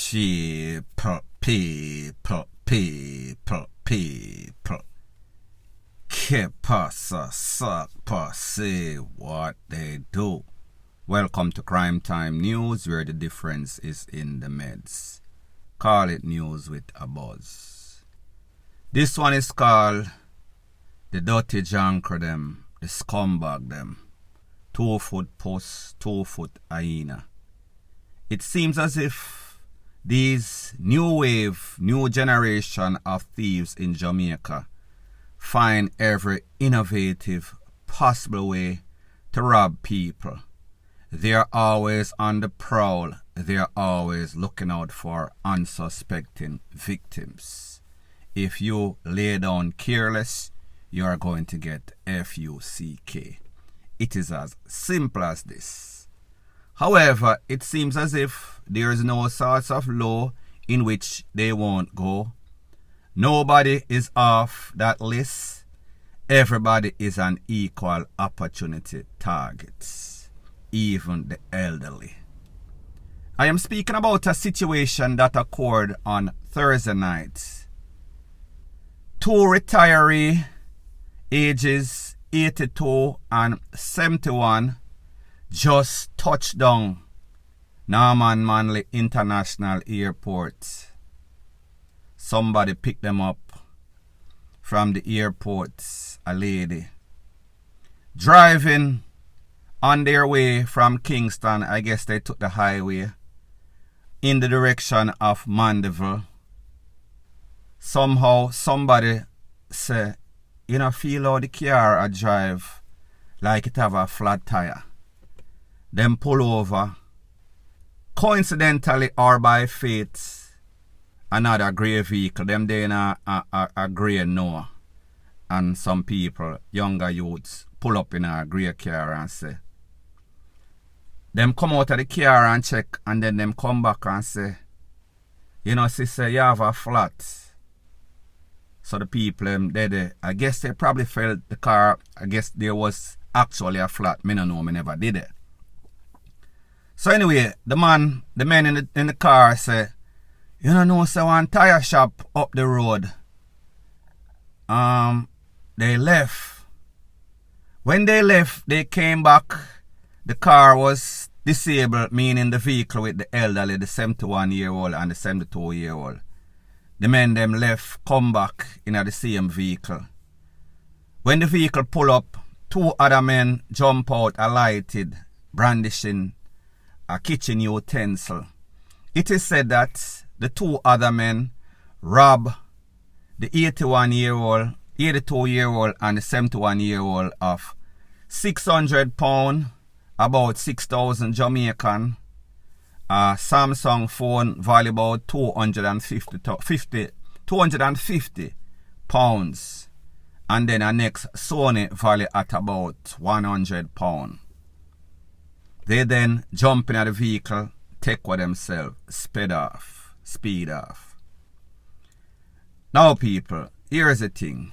People. Que pasa, suck, say what they do. Welcome to Crime Time News, where the difference is in the meds. Call it news with a buzz. This one is called the dirty junker them, the scumbag them. 2-foot puss, 2-foot hyena. It seems as if these new generation of thieves in Jamaica find every innovative possible way to rob people. They are always on the prowl. They are always looking out for unsuspecting victims. If you lay down careless, you are going to get FUCK. It is as simple as this. However, it seems as if there is no sort of law in which they won't go. Nobody is off that list. Everybody is an equal opportunity target, even the elderly. I am speaking about a situation that occurred on Thursday night. 2 retirees, ages 82 and 71, just touched down Norman Manley International Airport. Somebody picked them up from the airport, a lady. Driving on their way from Kingston, I guess they took the highway, in the direction of Mandeville. Somehow somebody say, you know, feel how the car a drive like it have a flat tire. Them pull over. Coincidentally or by fate, another grey vehicle, them there in a grey Noah. And some people, younger youths, pull up in a grey car and say, them come out of the car and check, and then them come back and say, you know, sister, you have a flat. So the people, I guess they probably felt the car, I guess there was actually a flat. Me no know, me never did it. So anyway, the men in the car say, you know, so one tire shop up the road. They left. When they left, they came back. The car was disabled, meaning the vehicle with the elderly, the 71-year-old and the 72-year-old. The men them left, come back in the same vehicle. When the vehicle pull up, 2 other men jump out, alighted, brandishing a kitchen utensil. It is said that the 2 other men rob the 82-year-old and the 71-year-old of £600, about 6,000 Jamaican, a Samsung phone value about 250 pounds, and then a next Sony value at about £100. They then jump in the vehicle, take with themselves, speed off. Now people, here's the thing.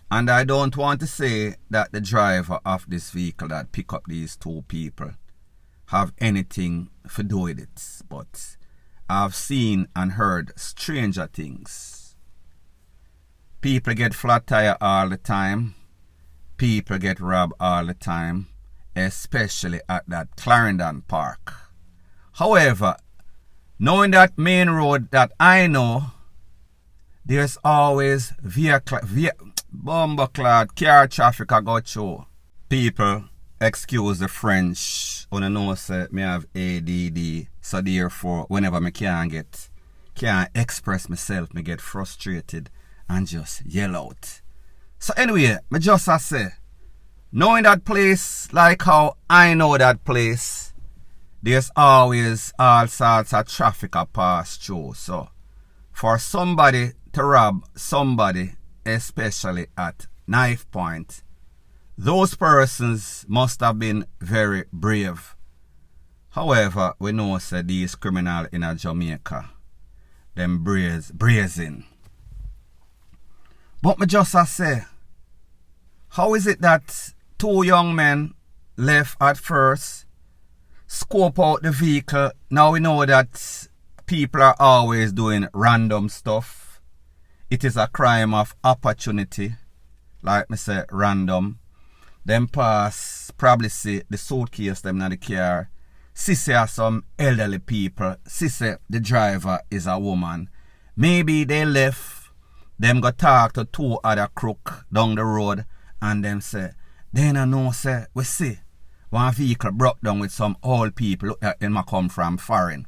And I don't want to say that the driver of this vehicle that pick up these 2 people have anything to do with it. But I've seen and heard stranger things. People get flat tire all the time. People get robbed all the time. Especially at that Clarendon Park. However, knowing that main road that I know, there's always bomber-clad car traffic I go through. People, excuse the French, when I know say me have ADD, so therefore whenever I can't express myself, me get frustrated and just yell out. So anyway, me just say, knowing that place like how I know that place, there's always all sorts of traffic I pass through. So for somebody to rob somebody, especially at knife point, those persons must have been very brave. However, we know that these criminals in Jamaica, them brazen. But me just say, how is it that 2 young men left at first, scope out the vehicle. Now we know that people are always doing random stuff. It is a crime of opportunity. Like me say, random. Them pass, probably see the suitcase them in the car. See are some elderly people. See the driver is a woman. Maybe they left. Them go talk to two other crook down the road. And them say, they don't know, say, we see one vehicle broke down with some old people. Look at them come from foreign.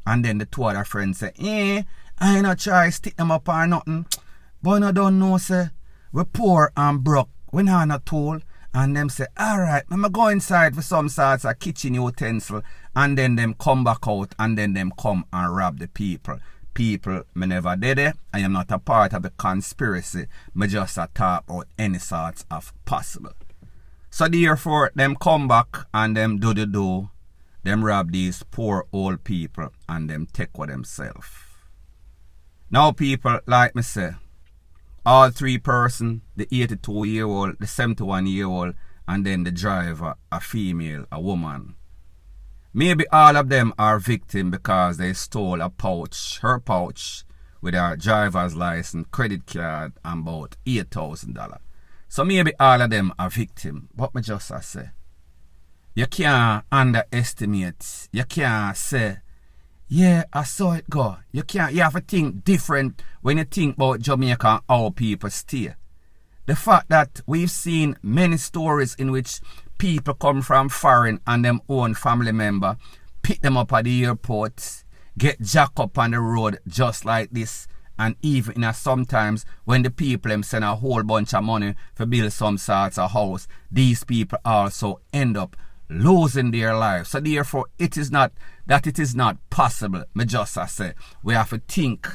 And then the two other friends say, I ain't not try to stick them up or nothing. But I don't know, say, we poor and broke. We not told. And them say, alright, I'm go inside for some sorts of kitchen utensil. And then them come back out and then them come and rob the people. People, me never did it. I am not a part of the conspiracy. Me just a talk about any sorts of possible. So therefore, them come back and them do. Them rob these poor old people and them take for themselves. Now people, like me say, all three person, the 82-year-old, the 71-year-old, and then the driver, a female, a woman. Maybe all of them are victim because they stole a pouch, her pouch, with her driver's license, credit card, and about $8,000. So maybe all of them are victim. But me just say, you can't underestimate. You can't say, yeah, I saw it go. You have to think different when you think about Jamaica and how people stay. The fact that we've seen many stories in which people come from foreign and them own family member, pick them up at the airport, get jacked up on the road just like this. And even sometimes when the people them send a whole bunch of money to build some sorts of house, these people also end up losing their lives. So therefore, it is not possible. Me just say we have to think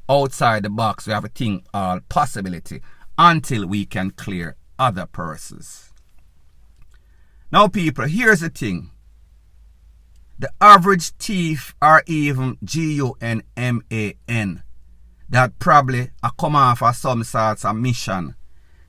outside the box. We have to think all possibility until we can clear other persons. Now people, here's the thing. The average thief or even gunman that probably come off of some sorts of mission.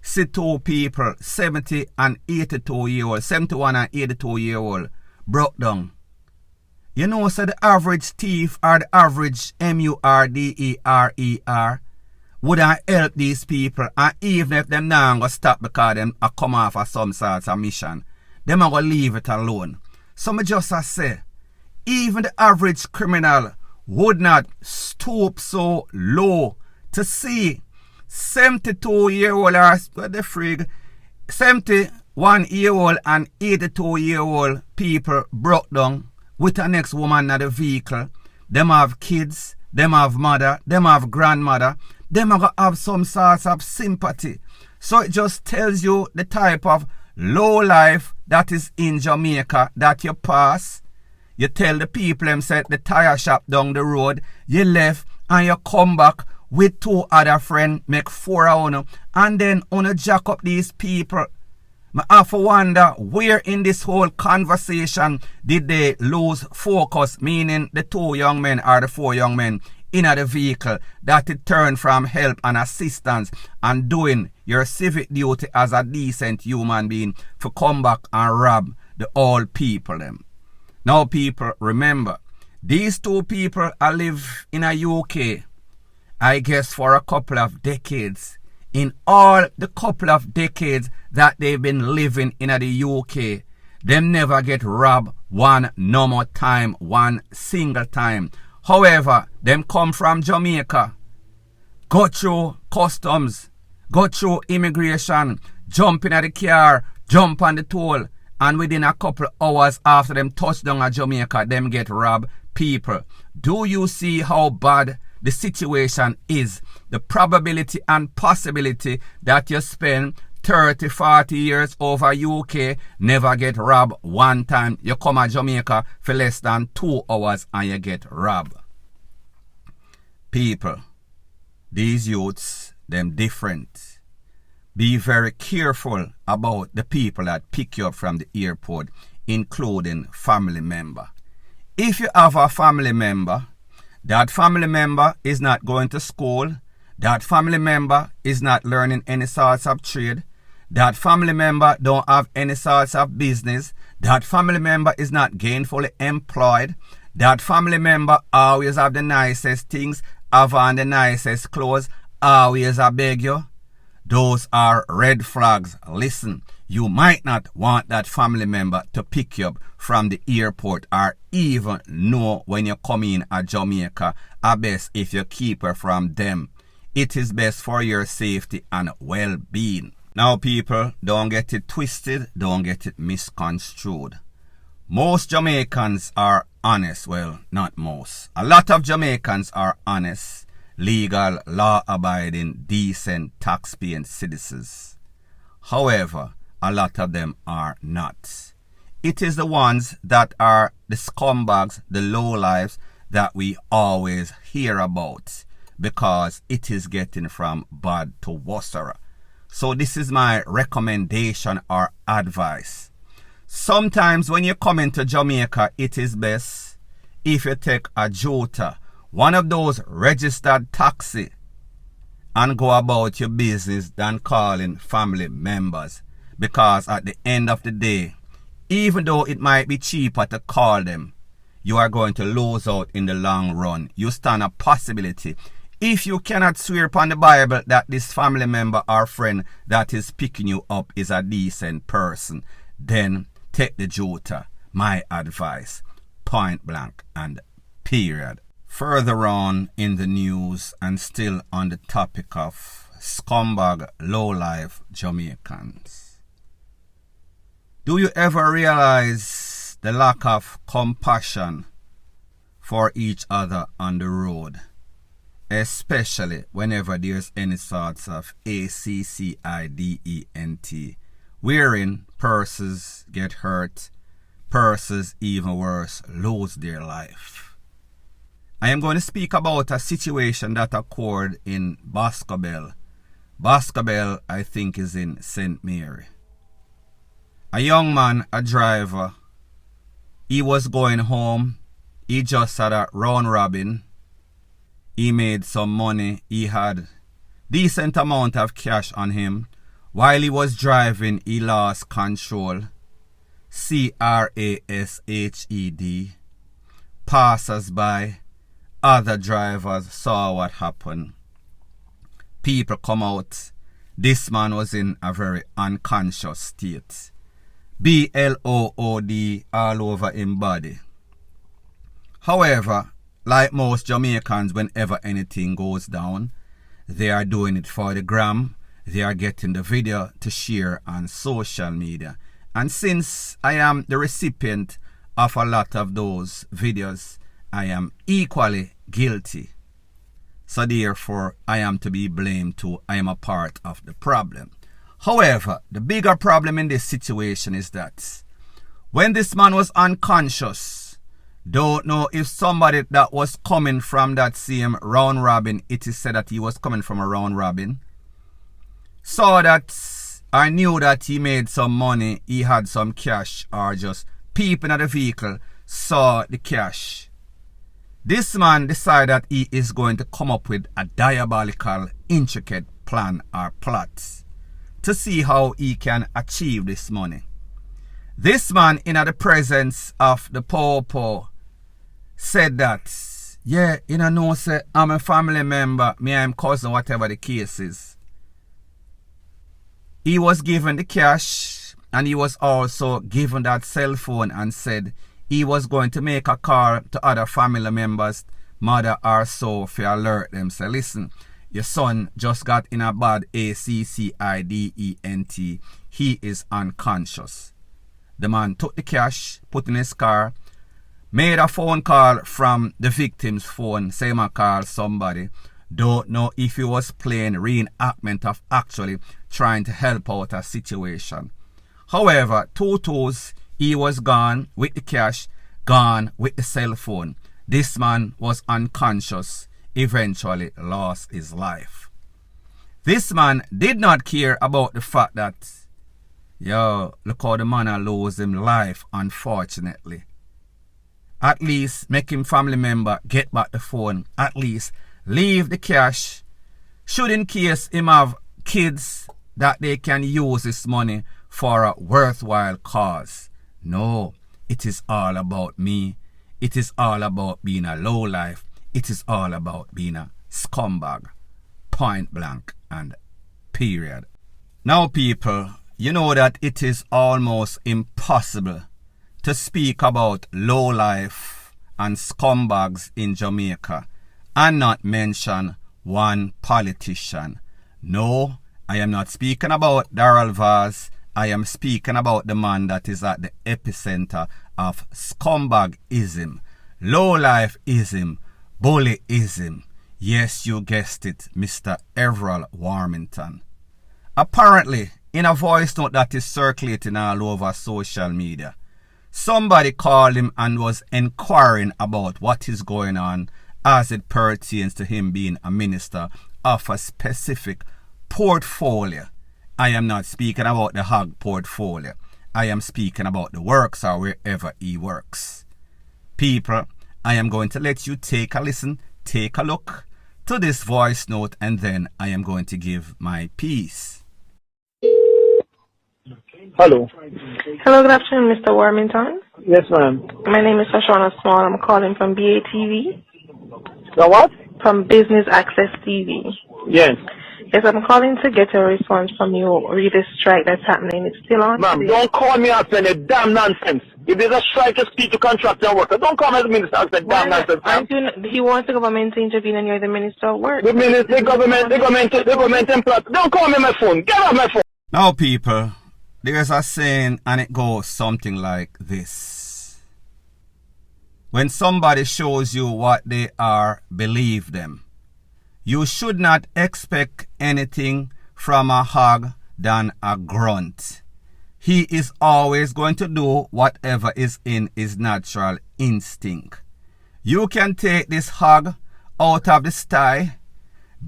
See two people, 70 and 82-year-old, 71 and 82-year-old, broke down. You know, so the average thief or the average murderer wouldn't help these people, and even if them now go stop because them come off of some sorts of mission, them are going to leave it alone. So me just say, even the average criminal would not stoop so low to see 72-year-old or the frig, 71-year-old and 82-year-old people broke down with the next woman in the vehicle. Them have kids, them have mother, them have grandmother. Them are going to have some sorts of sympathy. So it just tells you the type of low life that is in Jamaica that you pass. You tell the people them set the tire shop down the road. You left and you come back with two other friends, make 4 hours, and then on jack up these people. I have to wonder where in this whole conversation did they lose focus, meaning the 2 young men or the 4 young men in the vehicle, that it turned from help and assistance and doing your civic duty as a decent human being to come back and rob the old people them. Now people, remember, these 2 people live in a UK, I guess for a couple of decades. In all the couple of decades that they've been living in the UK, them never get robbed one single time. However, them come from Jamaica, go through customs, go through immigration, jump in the car, jump on the toll, and within a couple hours after them touch down at Jamaica, them get robbed. People, do you see how bad the situation is? The probability and possibility that you spend 30, 40 years over UK, never get robbed one time. You come to Jamaica for less than 2 hours and you get robbed. People, these youths, them different. Be very careful about the people that pick you up from the airport, including family member. If you have a family member, that family member is not going to school, that family member is not learning any sorts of trade, that family member don't have any sorts of business, That family member is not gainfully employed. That family member always have the nicest things, have on the nicest clothes, always I beg you. Those are red flags. Listen, you might not want that family member to pick you up from the airport or even know when you come in at Jamaica. At best, if you keep her from them, it is best for your safety and well-being. Now people, don't get it twisted, don't get it misconstrued. Most Jamaicans are honest. Well, not most. A lot of Jamaicans are honest, legal, law-abiding, decent, tax-paying citizens. However, a lot of them are not. It is the ones that are the scumbags, the lowlifes that we always hear about, because it is getting from bad to worse. So this is my recommendation or advice. Sometimes when you come into Jamaica, it is best if you take a Jota, one of those registered taxi, and go about your business than calling family members. Because at the end of the day, even though it might be cheaper to call them, you are going to lose out in the long run. You stand a possibility. If you cannot swear upon the Bible that this family member or friend that is picking you up is a decent person, then take the Jota. My advice. Point blank and period. Further on in the news and still on the topic of scumbag lowlife Jamaicans. Do you ever realize the lack of compassion for each other on the road? Especially whenever there's any sorts of accident, wherein persons get hurt, persons even worse lose their life. I am going to speak about a situation that occurred in Boscobel. Boscobel, I think, is in St. Mary. A young man, a driver, he was going home. He just had a round robin. He made some money. He had decent amount of cash on him. While he was driving, he lost control. Crashed. Passers-by, other drivers saw what happened. People come out. This man was in a very unconscious state. blood all over his body. However, like most Jamaicans, whenever anything goes down, they are doing it for the gram. They are getting the video to share on social media. And since I am the recipient of a lot of those videos, I am equally guilty. So therefore, I am to be blamed too. I am a part of the problem. However, the bigger problem in this situation is that when this man was unconscious, don't know if somebody that was coming from that same round robin, it is said that he was coming from a round robin, saw that, I knew that he made some money, he had some cash, or just peeping at the vehicle, saw the cash. This man decided that he is going to come up with a diabolical, intricate plan or plot to see how he can achieve this money. This man, in the presence of the popo, said that, yeah, you know, say I'm a family member, me I'm cousin, whatever the case is. He was given the cash and he was also given that cell phone and said he was going to make a call to other family members, mother or so, to alert them. Say, listen, your son just got in a bad accident. He is unconscious. The man took the cash, put in his car, made a phone call from the victim's phone, say I call somebody. Don't know if he was playing reenactment of actually trying to help out a situation. However, he was gone with the cash, gone with the cell phone. This man was unconscious, eventually lost his life. This man did not care about the fact that, yo, look how the man lose his life, unfortunately. At least make him family member get back the phone. At least leave the cash. Should in case him have kids that they can use this money for a worthwhile cause. No, it is all about me. It is all about being a lowlife. It is all about being a scumbag. Point blank and period. Now people, you know that it is almost impossible to speak about lowlife and scumbags in Jamaica and not mention one politician. No, I am not speaking about Daryl Vaz. I am speaking about the man that is at the epicenter of scumbagism, lowlifeism, bullyism. Yes, you guessed it, Mr. Everall Warmington. Apparently, in a voice note that is circulating all over social media, somebody called him and was inquiring about what is going on as it pertains to him being a minister of a specific portfolio. I am not speaking about the hog portfolio. I am speaking about the works or wherever he works. People, I am going to let you take a listen, take a look to this voice note, and then I am going to give my piece. Hello. Hello, good afternoon, Mr. Warmington. Yes, ma'am. My name is Shoshana Small. I'm calling from BATV. The what? From Business Access TV. Yes. Yes, I'm calling to get a response from you. Read the strike that's happening. It's still on. Ma'am, don't call me after any damn nonsense. If there's a strike, just speak to contractor workers. Don't call me as a minister after damn nonsense. He wants the government to intervene and you're the minister of work. The government employee. Don't call me on my phone. Get off my phone. Now people, there's a saying and it goes something like this. When somebody shows you what they are, believe them. You should not expect anything from a hog than a grunt. He is always going to do whatever is in his natural instinct. You can take this hog out of the sty,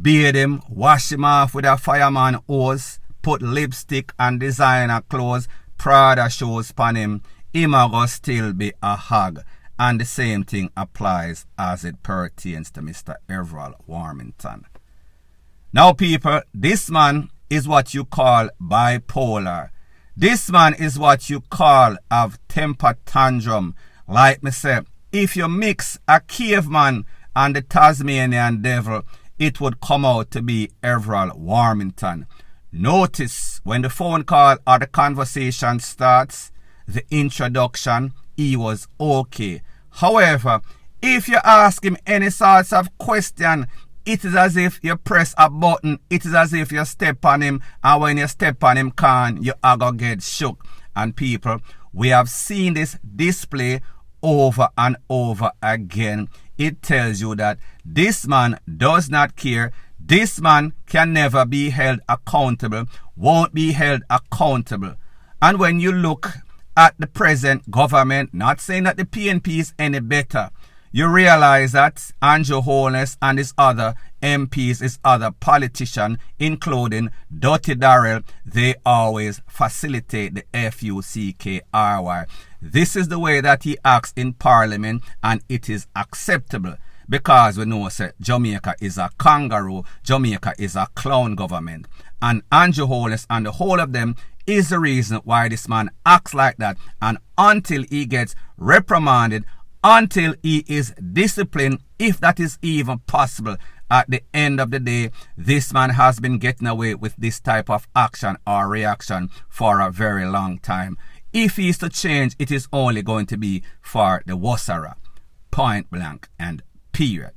bathe him, wash him off with a fireman hose, put lipstick and designer clothes, Prada shoes on him, him a go still be a hog. And the same thing applies as it pertains to Mr. Everall Warmington. Now people, this man is what you call bipolar. This man is what you call of temper tantrum. Like me say, if you mix a caveman and the Tasmanian devil, it would come out to be Everall Warmington. Notice when the phone call or the conversation starts, the introduction, he was okay. However, if you ask him any sorts of question, it is as if you press a button. It is as if you step on him, and when you step on him, you are going to get shook. And people, we have seen this display over and over again. It tells you that this man does not care. This man can never be held accountable, won't be held accountable. And when you look at the present government, not saying that the PNP is any better, you realize that Andrew Holness and his other MPs, his other politicians, including Dirty Darrell, they always facilitate the FUCKRY. This is the way that he acts in Parliament, and it is acceptable. Because we know that Jamaica is a kangaroo, Jamaica is a clown government. And Andrew Holness and the whole of them is the reason why this man acts like that. And until he gets reprimanded, until he is disciplined, if that is even possible, at the end of the day, this man has been getting away with this type of action or reaction for a very long time. If he is to change, it is only going to be for the Wassara. Point blank and period.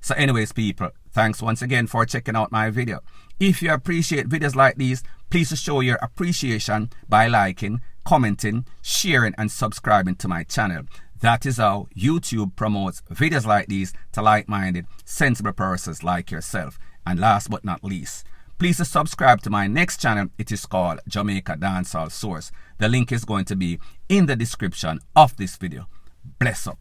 So anyways people, thanks once again for checking out my video. If you appreciate videos like these, please show your appreciation by liking, commenting, sharing and subscribing to my channel. That is how YouTube promotes videos like these to like-minded, sensible persons like yourself. And last but not least, please subscribe to my next channel. It is called Jamaica Dancehall Source. The link is going to be in the description of this video. Bless up.